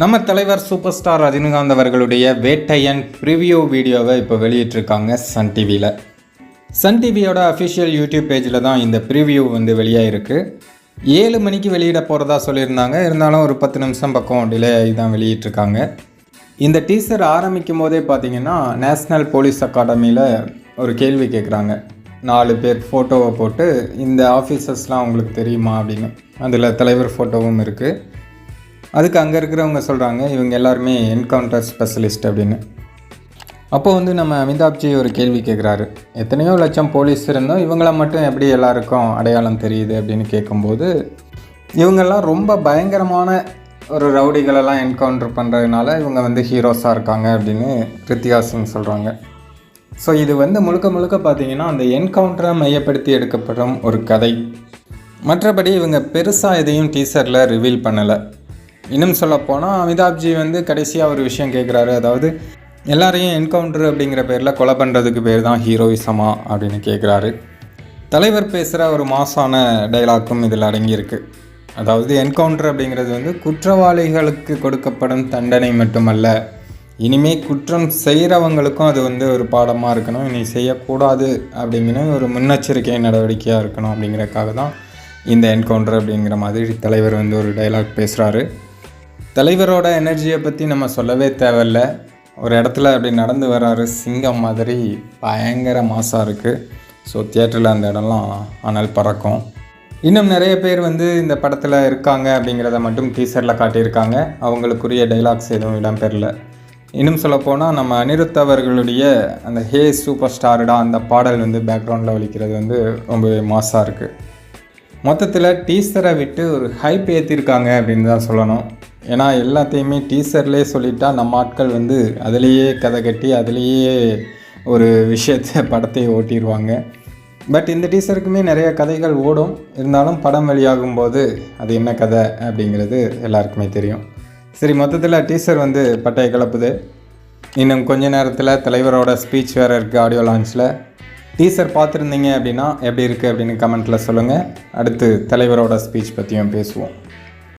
நம்ம தலைவர் super star Rajinikanth அவர்களுடைய வேட்டையன் ப்ரிவியூ வீடியோவை இப்போ வெளியிட்டிருக்காங்க சன் டிவியில். சன் டிவியோட அஃபிஷியல் யூடியூப் பேஜில் தான் இந்த ப்ரிவியூ வந்து வெளியாகிருக்கு. 7 மணிக்கு வெளியிட போகிறதா சொல்லியிருந்தாங்க. இருந்தாலும் ஒரு 10 நிமிஷம் பக்கம் டிலே ஆகி தான் வெளியிட்டிருக்காங்க. இந்த டீசர் ஆரம்பிக்கும் போதே பார்த்தீங்கன்னா நேஷ்னல் போலீஸ் அகாடமியில் ஒரு கேள்வி கேட்குறாங்க. 4 பேர் ஃபோட்டோவை போட்டு இந்த ஆஃபீஸர்ஸ்லாம் உங்களுக்கு தெரியுமா அப்படின்னு. அதில் தலைவர் ஃபோட்டோவும் இருக்குது. அதுக்கு அங்கே இருக்கிறவங்க சொல்கிறாங்க இவங்க எல்லாருமே என்கவுண்டர் ஸ்பெஷலிஸ்ட் அப்படின்னு. அப்போது வந்து நம்ம அமிதாப்ஜி ஒரு கேள்வி கேட்குறாரு, எத்தனையோ லட்சம் போலீஸ் இருந்தோம், இவங்கள மட்டும் எப்படி எல்லாருக்கும் அடையாளம் தெரியுது அப்படின்னு கேட்கும்போது, இவங்கெல்லாம் ரொம்ப பயங்கரமான ஒரு ரவுடிகளெல்லாம் என்கவுண்டர் பண்ணுறதுனால இவங்க வந்து ஹீரோஸாக இருக்காங்க அப்படின்னு கிருத்திகா சிங் சொல்கிறாங்க. ஸோ இது வந்து முழுக்க முழுக்க பார்த்திங்கன்னா அந்த என்கவுண்டரை மையப்படுத்தி எடுக்கப்படும் ஒரு கதை. மற்றபடி இவங்க பெருசாக எதையும் டீசரில் ரிவீல் பண்ணலை. இன்னும் சொல்லப்போனால் அமிதாப்ஜி வந்து கடைசியாக ஒரு விஷயம் கேட்குறாரு, அதாவது எல்லாரையும் என்கவுண்டர் அப்படிங்கிற பேரில் கொலை பண்ணுறதுக்கு பேர் தான் ஹீரோயிசமா அப்படின்னு கேட்குறாரு. தலைவர் பேசுகிற ஒரு மாசான டைலாக்கும் இதில் அடங்கியிருக்கு. அதாவது என்கவுண்டர் அப்படிங்கிறது வந்து குற்றவாளிகளுக்கு கொடுக்கப்படும் தண்டனை மட்டுமல்ல, இனிமேல் குற்றம் செய்கிறவங்களுக்கும் அது வந்து ஒரு பாடமாக இருக்கணும், இனி செய்யக்கூடாது அப்படிங்கிற ஒரு முன்னெச்சரிக்கை நடவடிக்கையாக இருக்கணும் அப்படிங்கிறதுக்காக தான் இந்த என்கவுண்டர் அப்படிங்கிற மாதிரி தலைவர் வந்து ஒரு டைலாக் பேசுகிறாரு. தலைவரோட எனர்ஜியை பற்றி நம்ம சொல்லவே தேவையில்லை. ஒரு இடத்துல அப்படி நடந்து வர்றாரு சிங்கம் மாதிரி, பயங்கர மாசாக இருக்குது. ஸோ தியேட்டரில் அந்த இடம்லாம் ஆனால் பறக்கும். இன்னும் நிறைய பேர் வந்து இந்த படத்தில் இருக்காங்க அப்படிங்கிறத மட்டும் டீசரில் காட்டியிருக்காங்க. அவங்களுக்குரிய டைலாக்ஸ் எதுவும் இடம்பெறல. இன்னும் சொல்லப்போனால் நம்ம அனிருத் அவர்களுடைய அந்த ஹே சூப்பர் ஸ்டார்டா அந்த பாடல் வந்து பேக்ரவுண்டில் ஒலிக்கிறது வந்து ரொம்பவே மாசாக இருக்குது. மொத்தத்தில் டீசரை விட்டு ஒரு ஹைப் ஏற்றிருக்காங்க அப்படின்னு தான் சொல்லணும். ஏன்னா எல்லாத்தையுமே டீசர்லேயே சொல்லிட்டா நம்ம ஆட்கள் வந்து அதிலேயே கதை கட்டி அதிலேயே ஒரு விஷயத்தை படத்தை ஓட்டிடுவாங்க. பட் இந்த டீசருக்குமே நிறைய கதைகள் ஓடும். இருந்தாலும் படம் வெளியாகும்போது அது என்ன கதை அப்படிங்கிறது எல்லாருக்குமே தெரியும். சரி, மொத்தத்தில் டீசர் வந்து பட்டையை கிளப்புது. இன்னும் கொஞ்ச நேரத்தில் தலைவரோட ஸ்பீச் வேறு இருக்குது ஆடியோ லான்ச்சில். டீசர் பார்த்துருந்தீங்க அப்படின்னா எப்படி இருக்குது அப்படின்னு கமெண்ட்டில் சொல்லுங்கள். அடுத்து தலைவரோட ஸ்பீச் பற்றியும் பேசுவோம்.